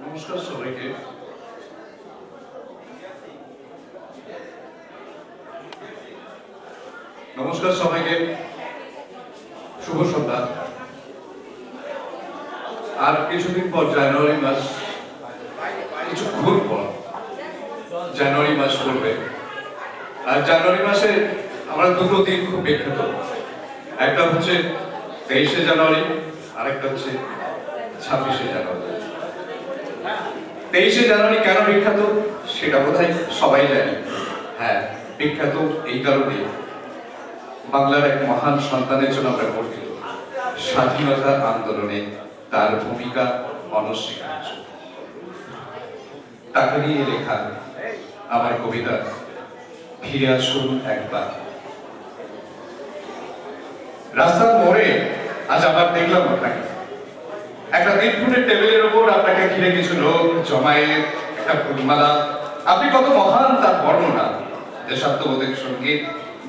নমস্কার সবাইকে। নমস্কার সবাইকে, শুভ সন্ধ্যা। আর কিছুদিন পর জানুয়ারি মাস, কিছুক্ষণ পর জানুয়ারি মাস পড়বে। আর জানুয়ারি মাসে আমরা দুটো দিন খুব বিখ্যাত। একটা হচ্ছে 23শে জানুয়ারি, আরেকটা হচ্ছে 26শে জানুয়ারি। 23শে জানুয়ারি কেন বিখ্যাত সেটা বোধহয় সবাই জানে। হ্যাঁ, বিখ্যাত এই কারণে বাংলার এক মহান সন্তানের জন্য আমরা গর্বিত। স্বাধীনতা আন্দোলনে তার ভূমিকা অনস্বীকার্য। তাকে নিয়ে লেখা আমার কবিতা ফিরে আসুন একবার। রাস্তার মোড়ে আজ আবার দেখলাম আপনাকে, একটা 3 ফুটের টেবিলের উপর আপনাকে ঘিরে কিছু লোক জমায়েত, একটা ফুলমালা। আপনি কত মহান তার বর্ণনা। দেশাত্মবোধের সঙ্গীত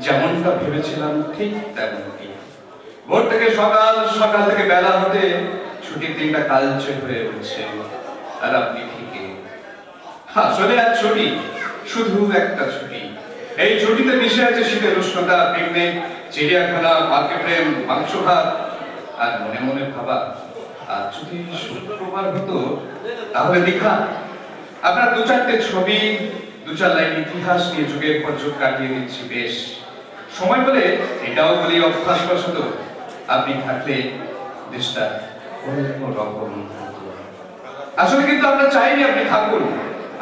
যেমনটা ভেবেছিলাম ঠিক তেমনটি। ভোর থেকে সকাল, সকাল থেকে বেলা হতে ছুটির দিনটা কালচে হয়ে উঠছে। আর আপনি ঠিকই, আসলে আজ ছুটি, শুধু একটা ছুটি। এই ছুটিতে মিশে আছে শীতের উষ্ণতা, পিকনিক, চিড়িয়াখানা, পার্কে প্রেম, মাংস ভাত, আর মনে মনে ভাবা আর যদি শুক্রবার হতো তাহলে দেখা আপনার 2-4টে ছবি, 2-4 লাইন ইতিহাস নিয়ে যুগের পর যুগ কাটিয়ে দিচ্ছি বেশ। সময় বলে এটাও বলি অভ্যাসবশত, আপনি থাকলে দেশটা অন্যরকম হতো। আসলে কিন্তু আমরা চাইনি আপনি থাকুন,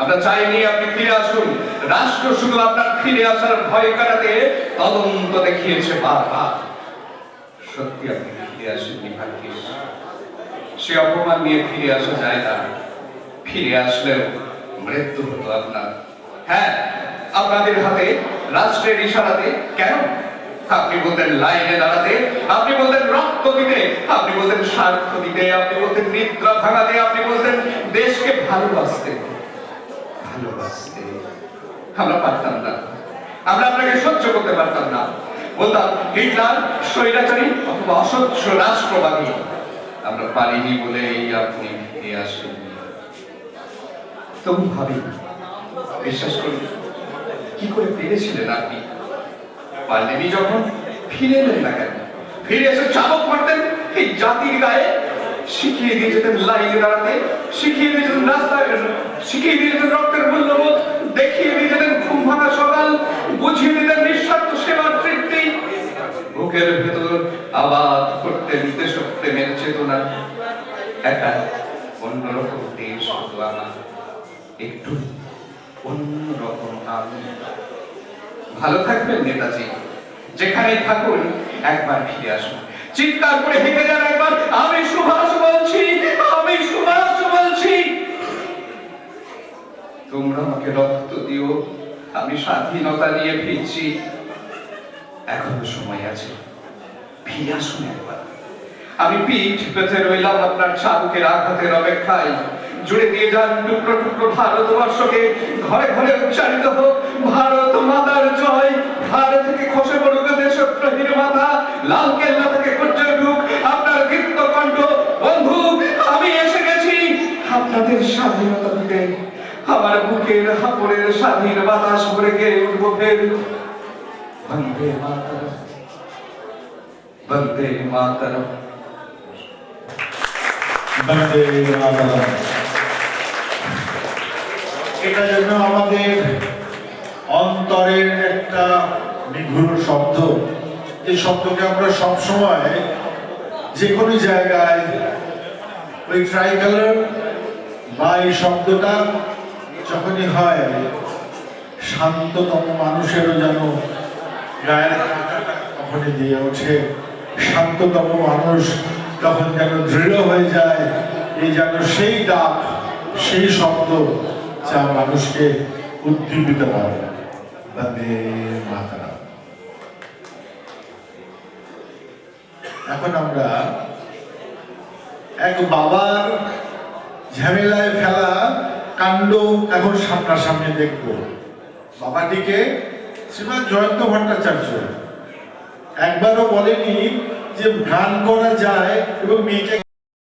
আমরা চাইনি আপনি ফিরে আসুন। রাষ্ট্র শুধু আপনার ফিরে আসার ভয় কাটাতে তদন্ত দেখিয়েছে বারবার। সত্যি আপনি ফিরে আসেননি ভাগ্যিস। সে অপমান নিয়ে ফিরে আসা যায় না। ফিরে আসলেও মৃত্যু হতো আপনার। হ্যাঁ, আপনাদের হাতে, রাষ্ট্রের ইশারাতে। কেন? আপনি বলতেন লাইনে দাঁড়াতে, আপনি বলতেন রক্ত দিতে, আপনি বলতেন স্বার্থ দিতে, আপনি বলতেন নিদ্রা ভাঙাতে, আপনি বলতেন দেশকে ভালোবাসতে। ভালোবাসতে আমরা পারতাম না, আমরা আপনাকে সহ্য করতে পারতাম না। বলতাম হিটলার, স্বৈরাচারী অথবা অসহ্য রাষ্ট্রবাদী। আমরা পারিনি বলেই আপনি ফিরে আসেননি। তবু ভাবি, বিশ্বাস করুন, কি করে পেরেছিলেন আপনি? পারলেনি যখন, ফিরে এলেন না কেন? ফিরে এসে চাবক মারতেন এই জাতির গায়ে, শিখিয়ে দিয়ে যেতেন লাইনে দাঁড়াতে, শিখিয়ে দিয়ে যেতেন রাস্তায়, শিখিয়ে দিয়ে যেতেন রক্তের মূল্যবোধ, দেখিয়ে দিয়ে যেতেন ঘুম ভাঙা সকাল, বুঝিয়ে দিতেন নিঃস্বার্থ সেবার তৃপ্তি। বুকের ভেতর আবাদ করতেন দেশপ্রেমের চেতনা। একটা অন্যরকম দেশ হতো আমার, একটু অন্যরকম আমি। ভালো থাকবেন নেতাজি, যেখানেই থাকুন একবার ফিরে আসুন। চিৎকার করে হেঁটে যান একবার, আমি সুভাষ বলছি, আমি সুভাষ বলছি। তোমরা আমাকে রক্ত দিও, আমি স্বাধীনতা নিয়ে ফিরছি। এখনো সময় আছে, ফিরে আসুন একবার। আমি পিঠ পেতে রইলাম আপনার চাবুকের আঘাতের অপেক্ষায়। জুড়ে দিয়ে যান টুকরো টুকরো ভারতবর্ষকে, ঘরে ঘরে উচ্চারিত হোক ভারত মাতার জয়। ভারত থেকে খসে পড়ুক দেশপ্রেমীর মাথা, লাল কেল্লা থেকে গর্জে উঠুক আপনার দীপ্ত কণ্ঠ। বন্ধু, আমি এসে গেছি আপনাদের স্বাধীনতা দিতে। আমার বুকের হাপড়ের স্বাধীন বাতাস ভরে গিয়ে উঠবো ফের। বন্দে মাতরম, বন্দে মাতরম, বন্দে মাতরম। এটা যেন আমাদের অন্তরের একটা নিঘুর শব্দ। এই শব্দকে আমরা সবসময় যে কোনো জায়গায় ওই ট্রাইকালার বা এই শব্দটা যখনই হয়, শান্ততম মানুষেরও যেন গায়ের তখনই দিয়ে ওঠে। শান্ততম মানুষ তখন যেন দৃঢ় হয়ে যায়। এই যেন সেই ডাক, সেই শব্দ যা মানুষকে উদ্দীপিত করে। বন্দে মাতরম। এখন আমরা এক বাবার ঝামেলায় ফেলা কাণ্ড এখন সামনাসামনি দেখব। বাবাটিকে শ্রীমান জয়ন্ত ভট্টাচার্য একবারও বলেনি যে গান করা যায় এবং মেয়েকে